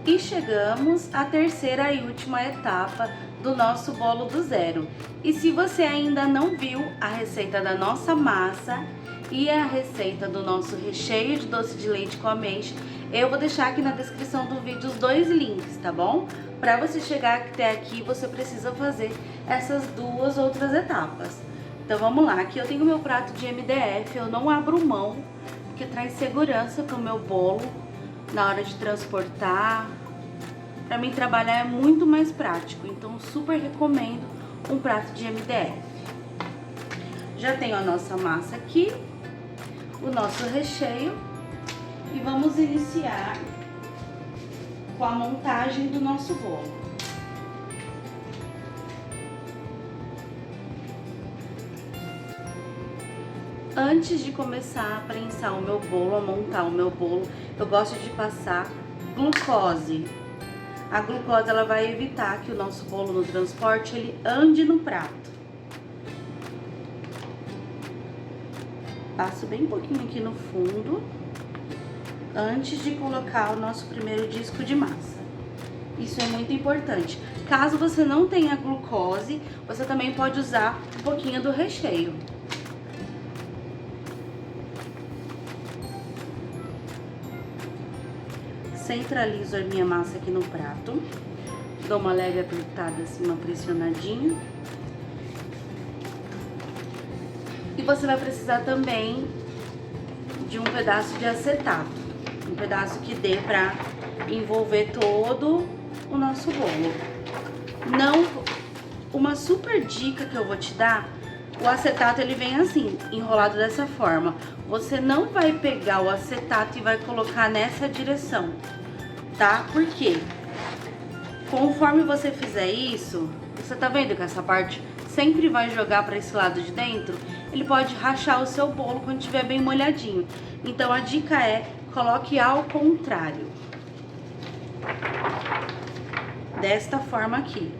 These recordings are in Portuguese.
E chegamos à terceira e última etapa do nosso bolo do zero. E se você ainda não viu a receita da nossa massa e a receita do nosso recheio de doce de leite com ameixa, eu vou deixar aqui na descrição do vídeo os dois links, tá bom? Para você chegar até aqui, você precisa fazer essas duas outras etapas. Então vamos lá, aqui eu tenho meu prato de MDF, eu não abro mão, porque traz segurança pro meu bolo na hora de transportar. Para mim trabalhar é muito mais prático, então super recomendo um prato de MDF. Já tenho a nossa massa aqui, o nosso recheio e vamos iniciar com a montagem do nosso bolo. Antes de começar a prensar o meu bolo, a montar o meu bolo, eu gosto de passar glucose. A glucose ela vai evitar que o nosso bolo no transporte ele ande no prato. Passo bem pouquinho aqui no fundo, antes de colocar o nosso primeiro disco de massa. Isso é muito importante. Caso você não tenha glucose, você também pode usar um pouquinho do recheio. Centralizo a minha massa aqui no prato, dou uma leve apertada assim, uma pressionadinha. E você vai precisar também de um pedaço de acetato, um pedaço que dê pra envolver todo o nosso bolo. Não, uma super dica que eu vou te dar, o acetato ele vem assim, enrolado dessa forma. Você não vai pegar o acetato e vai colocar nessa direção, tá? Por quê? Conforme você fizer isso, você tá vendo que essa parte sempre vai jogar para esse lado de dentro? Ele pode rachar o seu bolo quando estiver bem molhadinho. Então a dica é, coloque ao contrário. Desta forma aqui.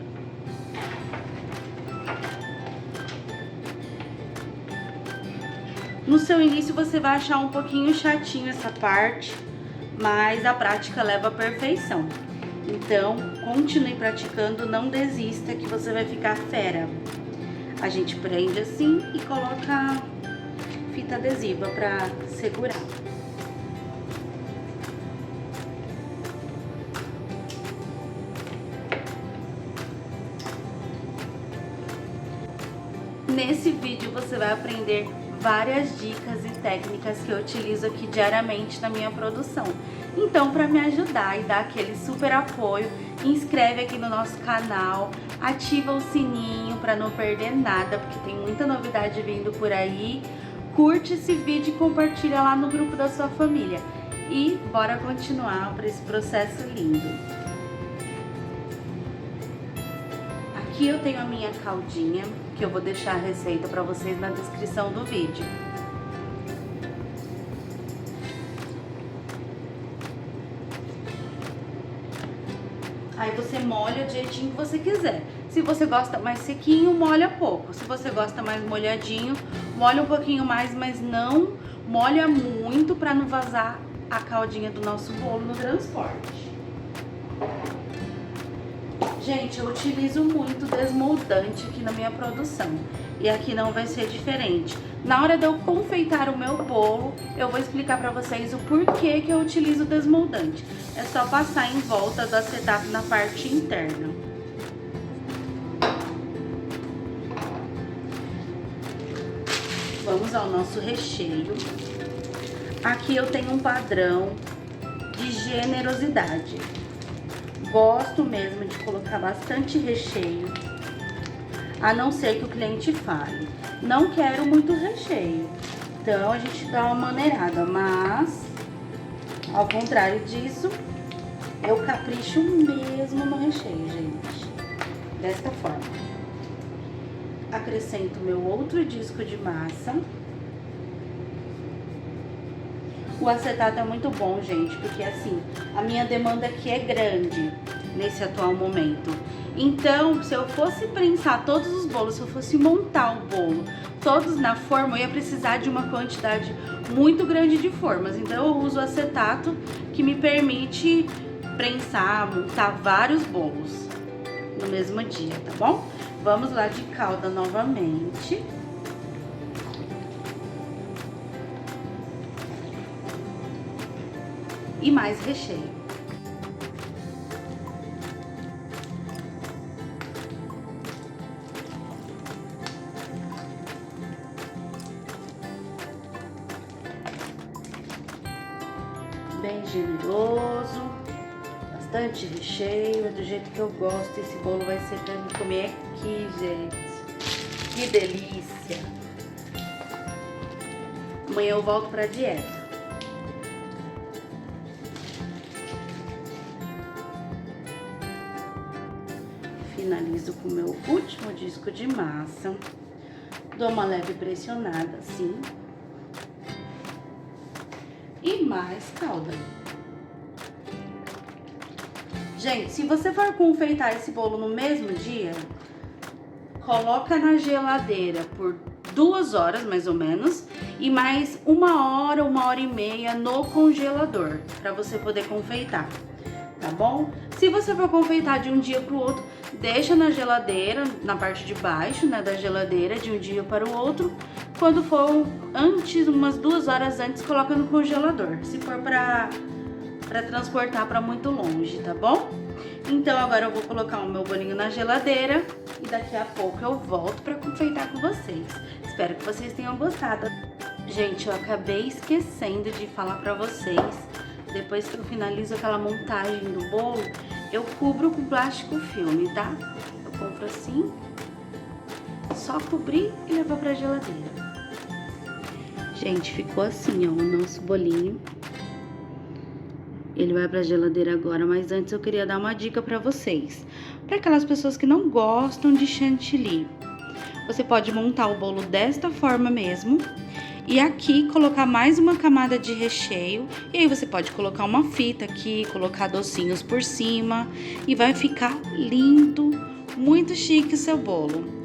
No seu início você vai achar um pouquinho chatinho essa parte, mas a prática leva à perfeição. Então, continue praticando, não desista que você vai ficar fera. A gente prende assim e coloca fita adesiva para segurar. Nesse vídeo você vai aprender várias dicas e técnicas que eu utilizo aqui diariamente na minha produção. Então, para me ajudar e dar aquele super apoio, inscreve aqui no nosso canal, ativa o sininho para não perder nada, porque tem muita novidade vindo por aí. Curte esse vídeo e compartilha lá no grupo da sua família. E bora continuar para esse processo lindo. Aqui eu tenho a minha caldinha, que eu vou deixar a receita para vocês na descrição do vídeo. Aí você molha do jeitinho que você quiser. Se você gosta mais sequinho, molha pouco. Se você gosta mais molhadinho, molha um pouquinho mais, mas não molha muito para não vazar a caldinha do nosso bolo no transporte. Gente, eu utilizo muito desmoldante aqui na minha produção e aqui não vai ser diferente. Na hora de eu confeitar o meu bolo, eu vou explicar pra vocês o porquê que eu utilizo desmoldante. É só passar em volta do acetato na parte interna. Vamos ao nosso recheio. Aqui eu tenho um padrão de generosidade. Gosto mesmo de colocar bastante recheio, a não ser que o cliente fale, não quero muito recheio, então a gente dá uma maneirada, mas ao contrário disso, eu capricho mesmo no recheio, gente, desta forma. Acrescento meu outro disco de massa. O acetato é muito bom, gente, porque assim, a minha demanda aqui é grande nesse atual momento. Então, se eu fosse prensar todos os bolos, se eu fosse montar o bolo todos na forma, eu ia precisar de uma quantidade muito grande de formas. Então, eu uso acetato que me permite prensar, montar vários bolos no mesmo dia, tá bom? Vamos lá de calda novamente. E mais recheio. Bem generoso, bastante recheio, é do jeito que eu gosto. Esse bolo vai ser pra mim comer aqui, gente. Que delícia! Amanhã eu volto pra dieta. Finalizo com o meu último disco de massa. Dou uma leve pressionada assim. E mais calda. Gente, se você for confeitar esse bolo no mesmo dia, coloca na geladeira por 2 horas, mais ou menos, e mais 1 hora e meia no congelador, para você poder confeitar, tá bom? Se você for confeitar de um dia para o outro, deixa na geladeira, na parte de baixo, né, da geladeira, de um dia para o outro. Quando for antes, umas 2 horas antes, coloca no congelador, se for para transportar para muito longe, tá bom? Então agora eu vou colocar o meu bolinho na geladeira e daqui a pouco eu volto para confeitar com vocês. Espero que vocês tenham gostado. Gente, eu acabei esquecendo de falar para vocês, depois que eu finalizo aquela montagem do bolo, eu cubro com plástico filme, tá? Eu compro assim, só cobrir e levar pra geladeira. Gente, ficou assim, ó, o nosso bolinho. Ele vai pra geladeira agora, mas antes eu queria dar uma dica pra vocês. Para aquelas pessoas que não gostam de chantilly, você pode montar o bolo desta forma mesmo. E aqui colocar mais uma camada de recheio. E aí você pode colocar uma fita aqui, colocar docinhos por cima. E vai ficar lindo, muito chique o seu bolo.